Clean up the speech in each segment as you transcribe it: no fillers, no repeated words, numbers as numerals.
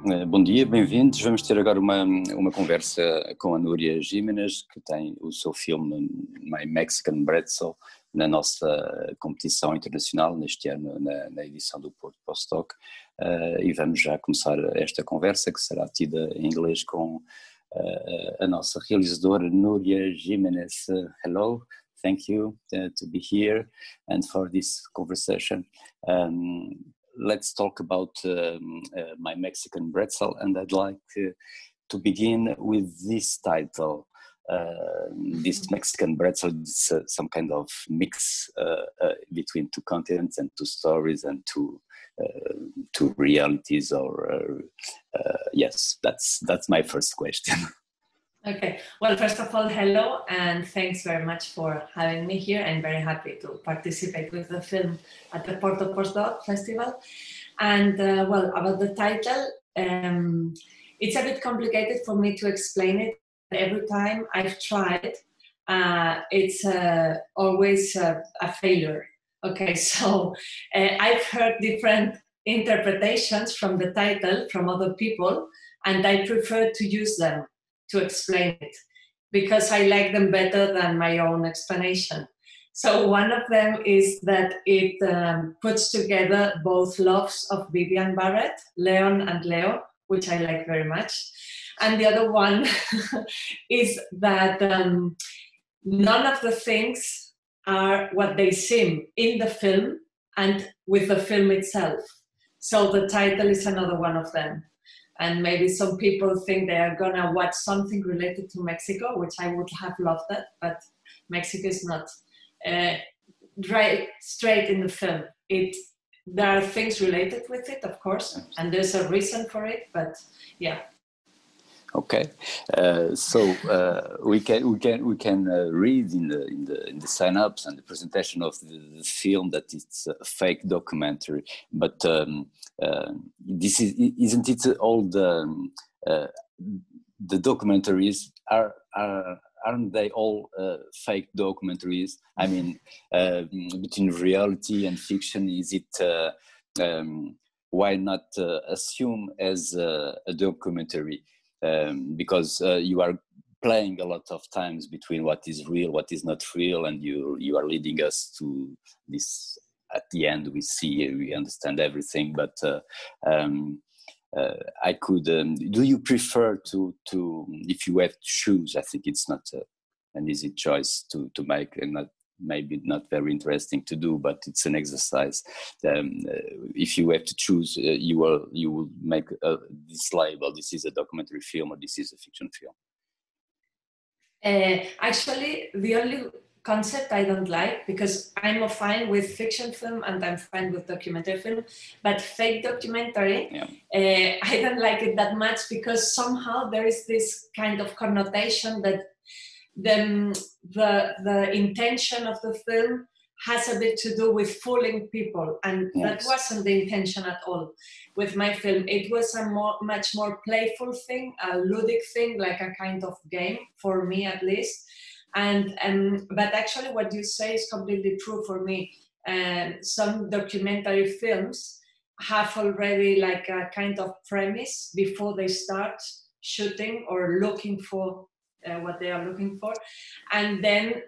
Bom dia, bem-vindos. Vamos ter agora uma conversa com a NURIA GIMENEZ, que tem o seu filme My Mexican Bretzel na nossa competição internacional, neste ano na edição do Porto Postdoc, e vamos já começar esta conversa, que será tida em inglês com a nossa realizadora NURIA GIMENEZ. Hello, thank you to be here and for this conversation. Let's talk about My Mexican Bretzel, and I'd like to begin with this title. This Mexican Bretzel is some kind of mix between two contents and two stories and two realities. Or yes, that's my first question. Okay, well, first of all, hello, and thanks very much for having me here. I'm very happy to participate with the film at the Porto Postdoc Festival. And well, about the title, it's a bit complicated for me to explain it. Every time I've tried, it's always a failure. Okay, so I've heard different interpretations from the title from other people, and I prefer to use them to explain it, because I like them better than my own explanation. So one of them is that it puts together both loves of Vivian Barrett, Leon and Leo, which I like very much. And the other one is that none of the things are what they seem in the film and with the film itself. So the title is another one of them. And maybe some people think they are gonna watch something related to Mexico, which I would have loved that, but Mexico is not right straight in the film. There are things related with it, of course, and there's a reason for it, but yeah. Okay, so we can read in the sign-ups and the presentation of the film that it's a fake documentary, but this isn't it all the documentaries aren't they all fake documentaries? I mean, between reality and fiction, is it why not assume as a documentary? Because you are playing a lot of times between what is real, what is not real, and you are leading us to this. At the end, we understand everything. But I could. Do you prefer to if you have to choose? I think it's not an easy choice to make, and maybe not very interesting to do, but it's an exercise. If you have to choose, you will make this label. This is a documentary film, or this is a fiction film. Actually, the only concept I don't like, because I'm fine with fiction film and I'm fine with documentary film, but fake documentary, yeah. I don't like it that much, because somehow there is this kind of connotation that the intention of the film has a bit to do with fooling people, and yes. That wasn't the intention at all with my film. It was a much more playful thing, a ludic thing, like a kind of game, for me at least. But actually what you say is completely true for me. Some documentary films have already like a kind of premise before they start shooting or looking for what they are looking for, and then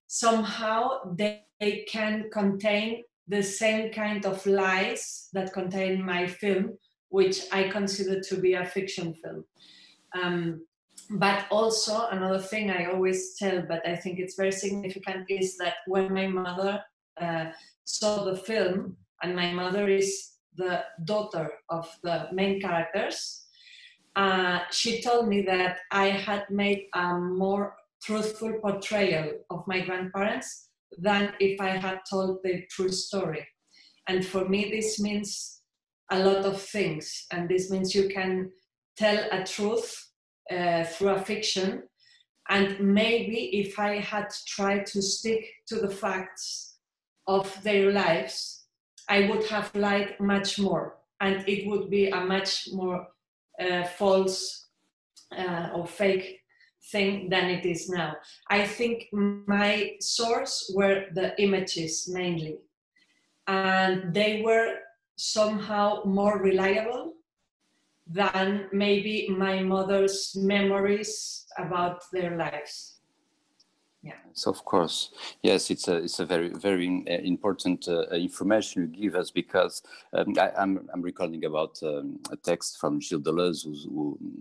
somehow they can contain the same kind of lies that contain my film, which I consider to be a fiction film. But also another thing I always tell, but I think it's very significant, is that when my mother saw the film, and my mother is the daughter of the main characters, she told me that I had made a more truthful portrayal of my grandparents than if I had told the true story. And for me, this means a lot of things. And this means you can tell a truth through a fiction. And maybe if I had tried to stick to the facts of their lives, I would have lied much more. And it would be a much more false or fake thing than it is now. I think my source were the images mainly, and they were somehow more reliable than maybe my mother's memories about their lives. Yeah. So of course, yes, it's a very important information you give us, because I'm recalling about a text from Gilles Deleuze,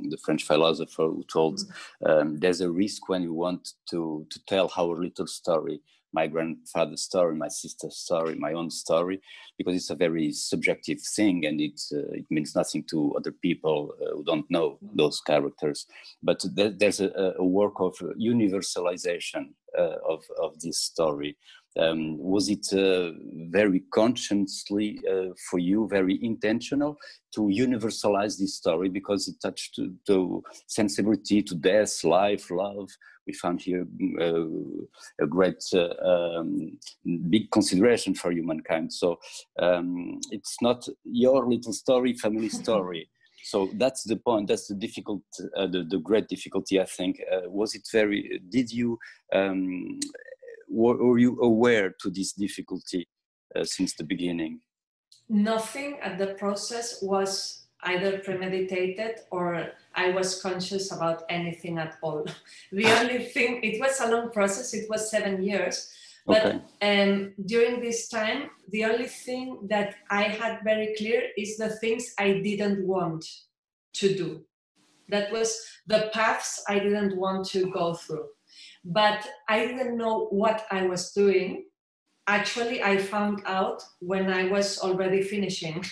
the French philosopher, who told there's a risk when you want to tell our little story, my grandfather's story, my sister's story, my own story, because it's a very subjective thing, and it means nothing to other people who don't know those characters. But there's a work of universalization of this story. Was it very consciously for you, very intentional to universalize this story, because it touched to sensibility, to death, life, love? We found here a great big consideration for humankind. So it's not your little story, family story. So that's the point. That's the difficult, the great difficulty, I think. Was it very? Did you? Were you aware to this difficulty since the beginning? Nothing at the process was either premeditated or I was conscious about anything at all. The only thing, it was a long process, it was 7 years, but during this time, the only thing that I had very clear is the things I didn't want to do. That was the paths I didn't want to go through. But I didn't know what I was doing. Actually, I found out when I was already finishing,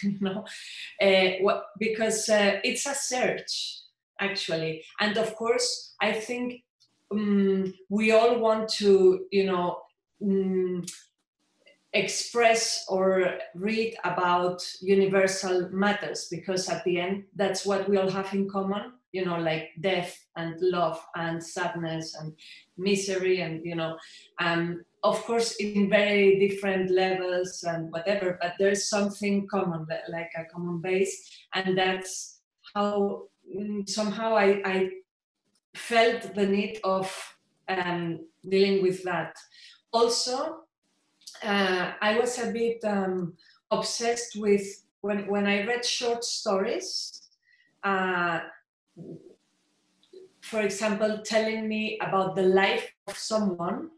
because it's a search, actually. And of course, I think we all want to, express or read about universal matters, because at the end, that's what we all have in common, like death and love and sadness and misery and, of course, in very different levels and whatever, but there's something common, like a common base. And that's how somehow I felt the need of dealing with that. Also, I was a bit obsessed with, when I read short stories, for example, telling me about the life of someone,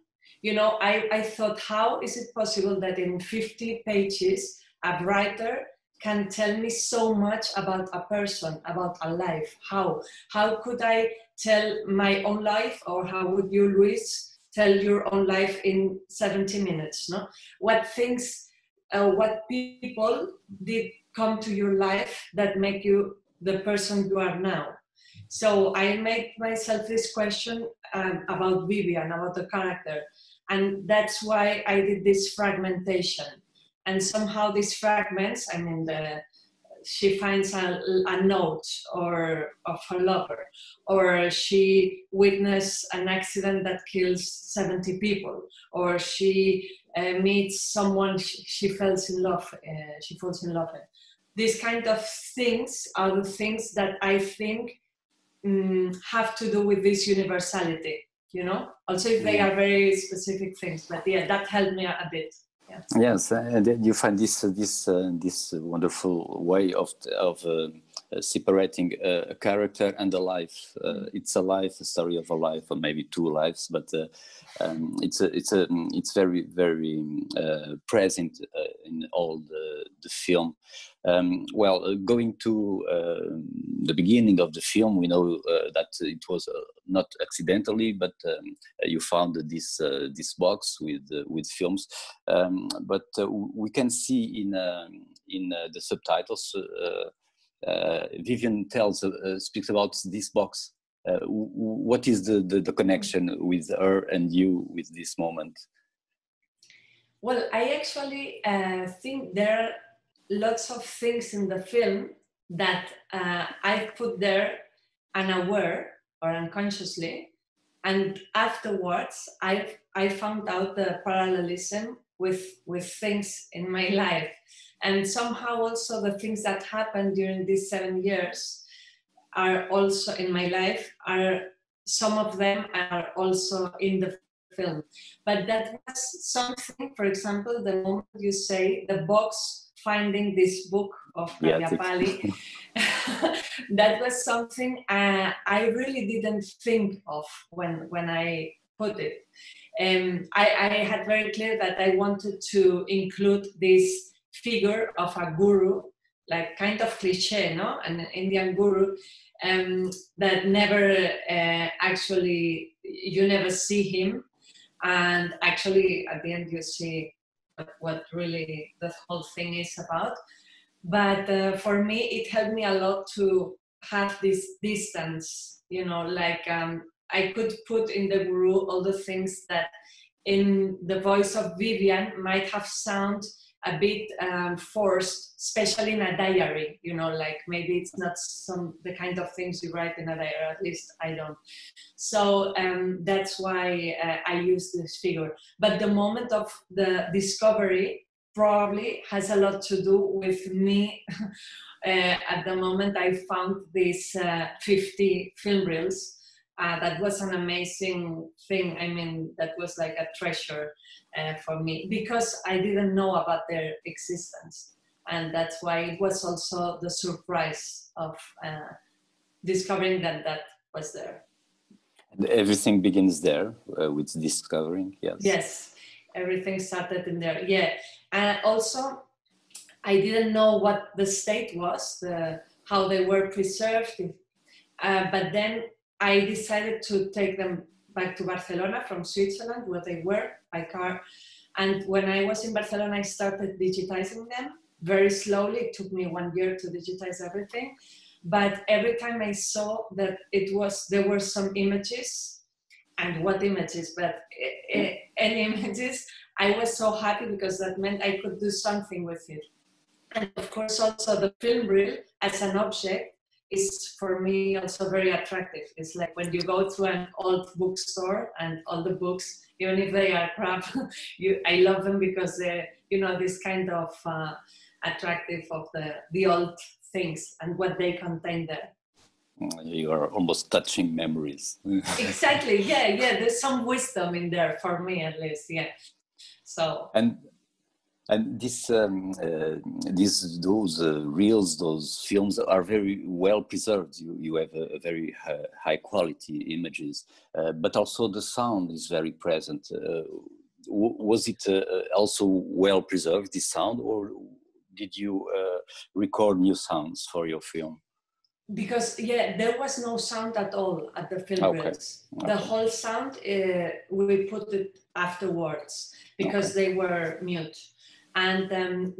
I thought, how is it possible that in 50 pages, a writer can tell me so much about a person, about a life? How could I tell my own life, or how would you, Luis, tell your own life in 70 minutes? No? What things, what people did come to your life that make you the person you are now? So I made myself this question about Vivian, about the character. And that's why I did this fragmentation. And somehow these fragments, she finds a note of her lover, or she witnessed an accident that kills 70 people, or she meets someone she falls in love with. These kind of things are the things that I think have to do with this universality, also if they are very specific things, but yeah, that helped me a bit. Yeah. Yes, and you find this wonderful way of separating a character and a life. It's a life, a story of a life, or maybe two lives, but it's very present in all the film. Going to the beginning of the film, we know that it was not accidentally, but you found this box with films. But we can see in the subtitles, Vivian speaks about this box. What is the connection with her and you with this moment? Well, I actually think there are lots of things in the film that I put there unaware or unconsciously, and afterwards I found out the parallelism with things in my life, and somehow also the things that happened during these 7 years are also in my life. Some of them are also in the film. But that was something, for example, the moment you say the box finding this book of Kalyapali, that was something I really didn't think of when I put it. I had very clear that I wanted to include this figure of a guru, like kind of cliche, no? An Indian guru that never actually, you never see him. And actually, at the end, you see what really the whole thing is about. But for me, it helped me a lot to have this distance, you know, like I could put in the guru all the things that in the voice of Vivian might have sound a bit forced, especially in a diary, you know, like maybe it's not the kind of things you write in a diary, at least I don't. So that's why I use this figure. But the moment of the discovery probably has a lot to do with me. At the moment I found these 50 film reels. That was an amazing thing. I mean, that was like a treasure for me because I didn't know about their existence. And that's why it was also the surprise of discovering that that was there. And everything begins there with discovering, yes. Yes, everything started in there, yeah. Also, I didn't know what the state was, how they were preserved, but then I decided to take them back to Barcelona from Switzerland, where they were by car. And when I was in Barcelona, I started digitizing them very slowly. It took me 1 year to digitize everything. But every time I saw that there were some images, and what images, but any images, I was so happy because that meant I could do something with it. And of course, also the film reel as an object is for me also very attractive. It's like when you go to an old bookstore and all the books, even if they are crap, I love them because they're, you know, this kind of attractive of the old things and what they contain there. You are almost touching memories. Exactly, yeah, there's some wisdom in there for me at least, yeah. So. And those reels, those films are very well preserved. You have a very high quality images, but also the sound is very present. Was it also well preserved, the sound, or did you record new sounds for your film? Because there was no sound at all at the film reels. The whole sound we put it afterwards because they were mute. And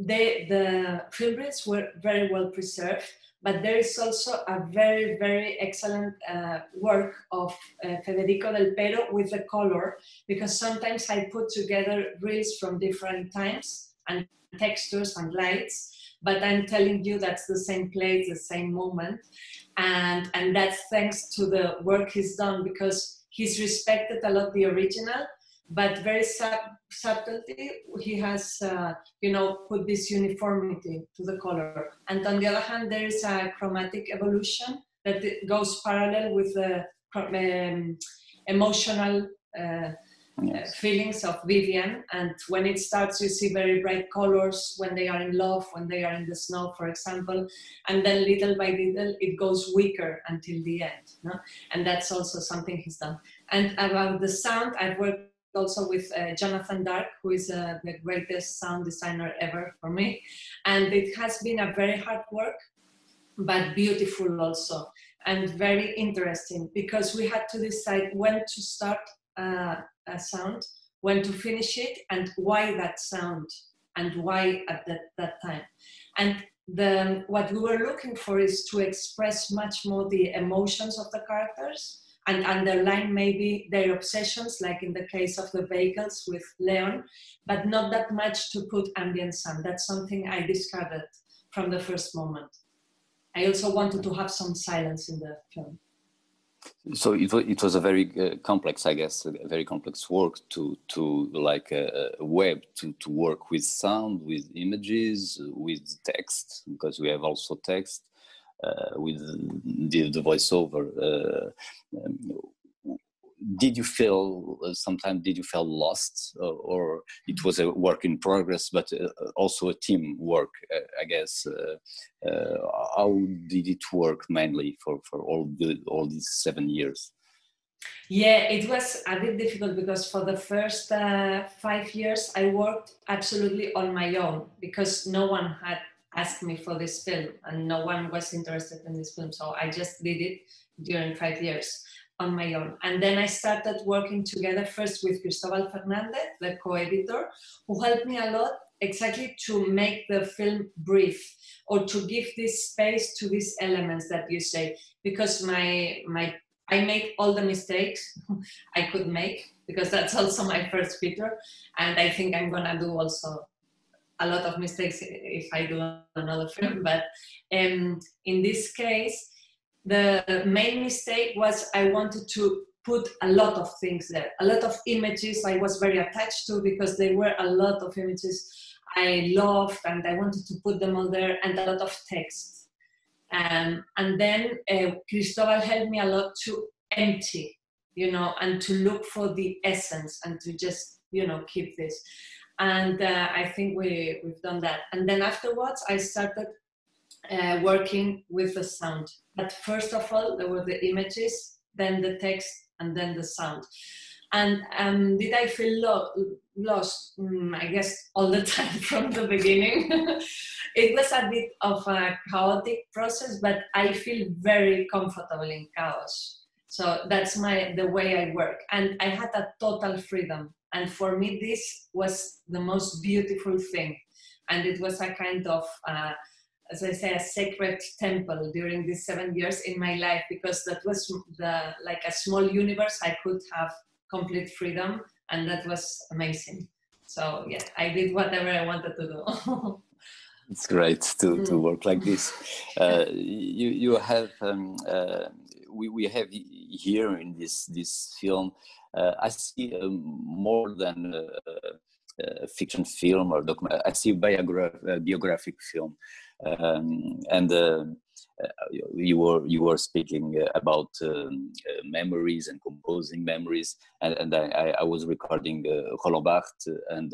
the film reels were very well preserved, but there is also a very, very excellent work of Federico Del Pero with the color, because sometimes I put together reels from different times and textures and lights, but I'm telling you that's the same place, the same moment. And that's thanks to the work he's done, because he's respected a lot the original, but very subtly he has, put this uniformity to the color. And on the other hand, there is a chromatic evolution that goes parallel with the emotional feelings of Vivian. And when it starts, you see very bright colors when they are in love, when they are in the snow, for example. And then little by little, it goes weaker until the end. No? And that's also something he's done. And about the sound, I've worked also with Jonathan Dark, who is the greatest sound designer ever for me. And it has been a very hard work, but beautiful also, and very interesting, because we had to decide when to start a sound, when to finish it, and why that sound, and why at that time. And what we were looking for is to express much more the emotions of the characters and underline maybe their obsessions, like in the case of the vehicles with Leon, but not that much to put ambient sound. That's something I discarded from the first moment. I also wanted to have some silence in the film. So it was a very complex, I guess, a very complex work to like a web to work with sound, with images, with text, because we have also text. With the voiceover, did you feel sometimes lost, or it was a work in progress, but also a team work? I guess. How did it work mainly for all these 7 years? Yeah, it was a bit difficult because for the first 5 years I worked absolutely on my own, because no one had asked me for this film and no one was interested in this film. So I just did it during 5 years on my own. And then I started working together first with Cristóbal Fernández, the co-editor, who helped me a lot exactly to make the film brief, or to give this space to these elements that you say, because I made all the mistakes I could make, because that's also my first feature, and I think I'm gonna do also a lot of mistakes if I do another film. But in this case, the main mistake was I wanted to put a lot of things there, a lot of images I was very attached to, because there were a lot of images I loved and I wanted to put them all there, and a lot of text. And then Cristóbal helped me a lot to empty, and to look for the essence and to just, keep this. And I think we've done that. And then afterwards, I started working with the sound. But first of all, there were the images, then the text, and then the sound. And did I feel lost? I guess all the time from the beginning. It was a bit of a chaotic process, but I feel very comfortable in chaos. So that's the way I work. And I had a total freedom. And for me, this was the most beautiful thing. And it was a kind of, as I say, a sacred temple during these 7 years in my life, because that was like a small universe. I could have complete freedom, and that was amazing. So yeah, I did whatever I wanted to do. It's great to work like this. You have we have here in this film. I see more than a fiction film or document. I see a biographic film, and you were speaking about memories and composing memories, and I was recording Roland Barthes and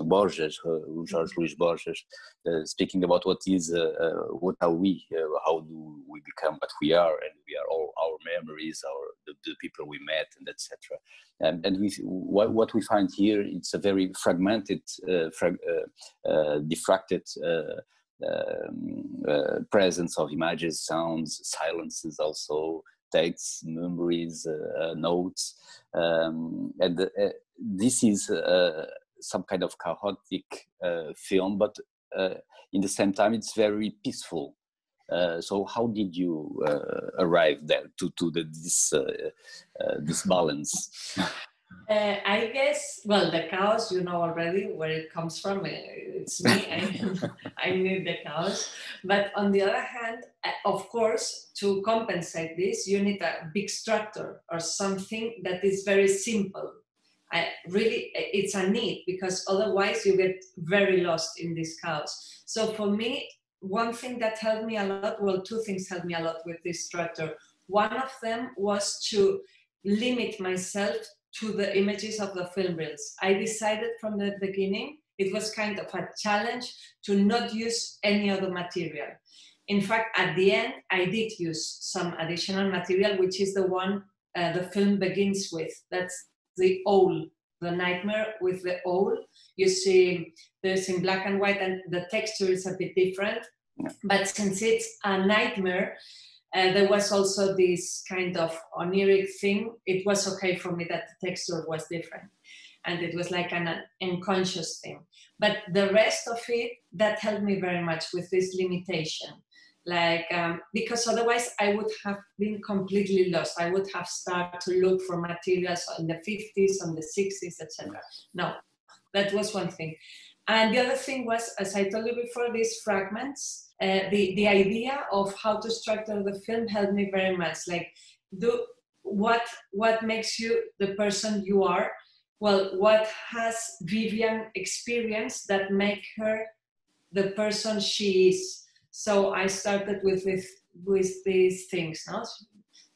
Borges, Jorge Luis Borges, speaking about what are we, how do we become what we are, and we are all our memories, the people we met, and etc. And what we find here, it's a very fragmented, diffracted presence of images, sounds, silences, also texts, memories, notes, and this is some kind of chaotic film, but in the same time it's very peaceful. So how did you arrive there to this balance? I guess, well, the chaos, already where it comes from. It's me. I need the chaos. But on the other hand, of course, to compensate this, you need a big structure or something that is very simple. It's a need, because otherwise you get very lost in this chaos. So for me, one thing that helped me a lot, well, two things helped me a lot with this structure. One of them was to limit myself to the images of the film reels. I decided from the beginning, it was kind of a challenge to not use any other material. In fact, at the end, I did use some additional material, which is the one the film begins with. That's the owl, the nightmare with the owl. You see, there's in black and white, and the texture is a bit different. But since it's a nightmare, there was also this kind of oniric thing. It was okay for me that the texture was different, and it was like an unconscious thing. But the rest of it, that helped me very much with this limitation. Because otherwise I would have been completely lost. I would have started to look for materials in the 50s, on the 60s, etc. No, that was one thing. And the other thing was, as I told you before, these fragments, the idea of how to structure the film helped me very much. Like, what makes you the person you are? Well, what has Vivian experienced that make her the person she is? So I started with these things, no?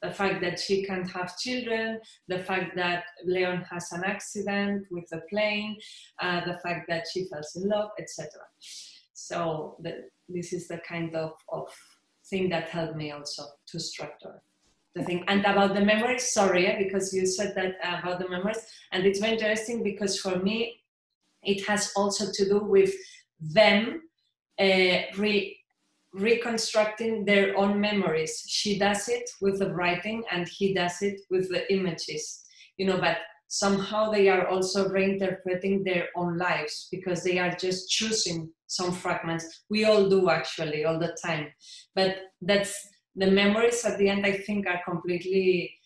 the fact that she can't have children, the fact that Leon has an accident with a plane, the fact that she falls in love, etc. So this is the kind of thing that helped me also to structure the thing. And about the memories, sorry, because you said that about the memories, and it's very interesting because for me, it has also to do with them reconstructing their own memories. She does it with the writing and he does it with the images, you know, but somehow they are also reinterpreting their own lives because they are just choosing some fragments. We all do actually all the time, but that's the memories at the end, I think, are completely,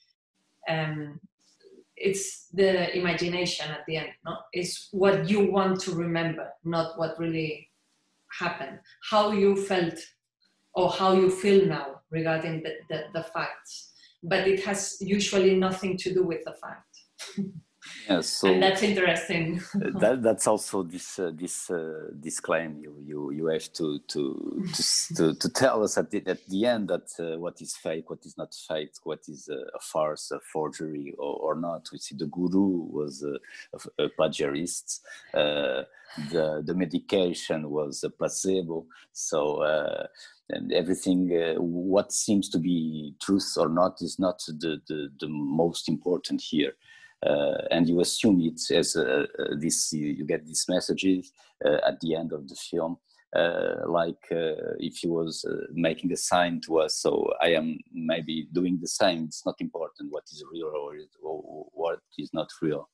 it's the imagination at the end, no? It's what you want to remember, not what really happened, how you felt or how you feel now regarding the facts. But it has usually nothing to do with the fact. Yeah, so and that's interesting. That's also this claim you have to tell us at the end that what is fake, what is not fake, what is a farce, a forgery, or not. We see the guru was a plagiarist. The medication was a placebo. So and everything, what seems to be truth or not, is not the most important here. And you assume it as you get these messages at the end of the film, like if he was making a sign to us, so I am maybe doing the same. It's not important what is real or what is not real.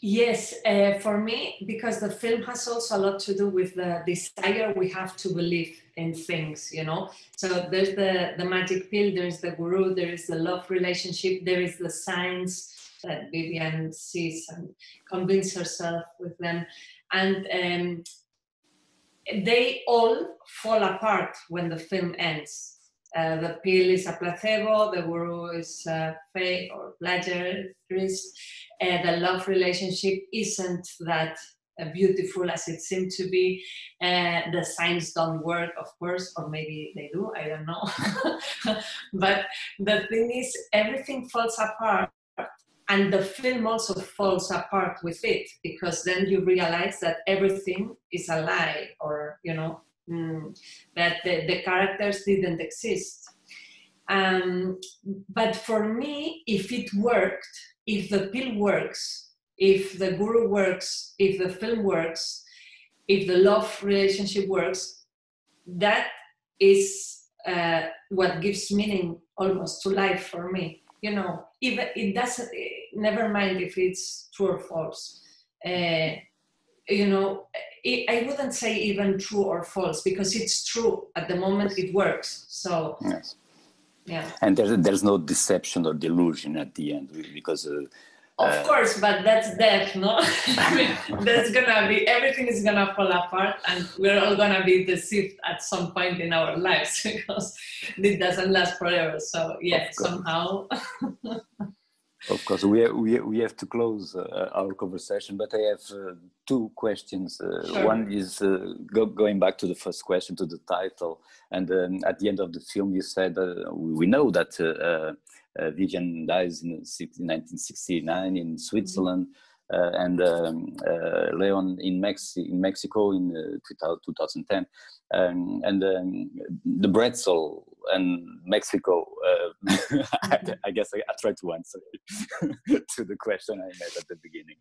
Yes, for me, because the film has also a lot to do with the desire we have to believe in things, you know. So there's the magic pill, there's the guru, there is the love relationship, there is the signs that Vivian sees and convinces herself with them. And they all fall apart when the film ends. The pill is a placebo, the guru is fake or plagiarist. The love relationship isn't that beautiful as it seemed to be. The signs don't work, of course, or maybe they do, I don't know. But the thing is, everything falls apart. And the film also falls apart with it, because then you realize that everything is a lie, or, you know, that the characters didn't exist. But for me, if it worked, if the pill works, if the guru works, if the film works, if the love relationship works, that is what gives meaning almost to life for me. You know, even it doesn't, never mind if it's true or false. You know, I wouldn't say even true or false, because it's true at the moment it works. So, yes. Yeah. And there's no deception or delusion at the end, because of course, but that's death, no? I mean, there's gonna be, everything is gonna fall apart, and we're all gonna be deceived at some point in our lives, because it doesn't last forever. So yeah, somehow. Of course, we have to close our conversation, but I have two questions. Sure. One is going back to the first question, to the title, and at the end of the film, you said we know that. Vivian dies in 1969 in Switzerland, and Leon in Mexico in 2010, and the Bretzel and Mexico. I guess I tried to answer to the question I made at the beginning.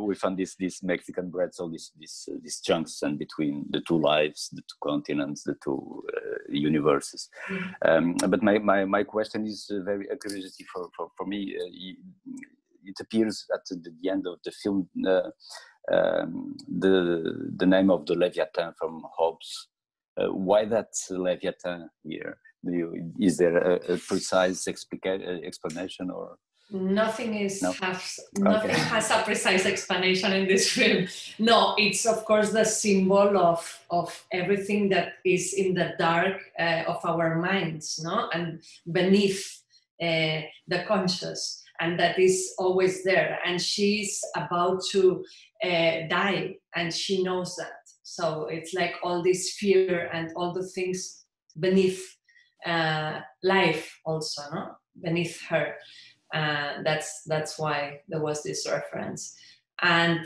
We found this Mexican Bretzel, these chunks, and between the two lives, the two continents, the two universes. But my question is very a curiosity for me. It appears at the end of the film the name of the Leviathan from Hobbes. Why that Leviathan here? Is there a precise explanation, or? Nothing Okay. has a precise explanation in this film. No, it's of course the symbol of everything that is in the dark of our minds, no, and beneath the conscious, and that is always there. And she's about to die, and she knows that. So it's like all this fear and all the things beneath life also, no? Beneath her. That's why there was this reference. And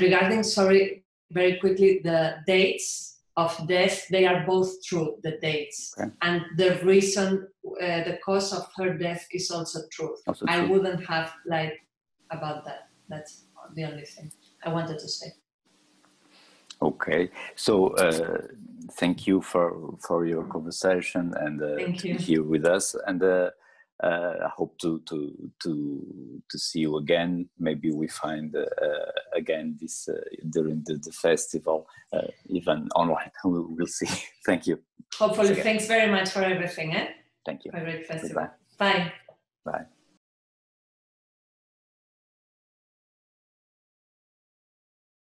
regarding, sorry, very quickly, the dates of death, they are both true, the dates. Okay. And the reason, the cause of her death is also true. Also I true. wouldn't have lied about that. That's the only thing I wanted to say. Okay, so thank you for your conversation and Thank to you. be here with us, and I hope to see you again. Maybe we find again this during the festival, even online. We'll see. Thank you. Hopefully. Thanks very much for everything. Thank you. For a great festival. Goodbye. Bye. Bye.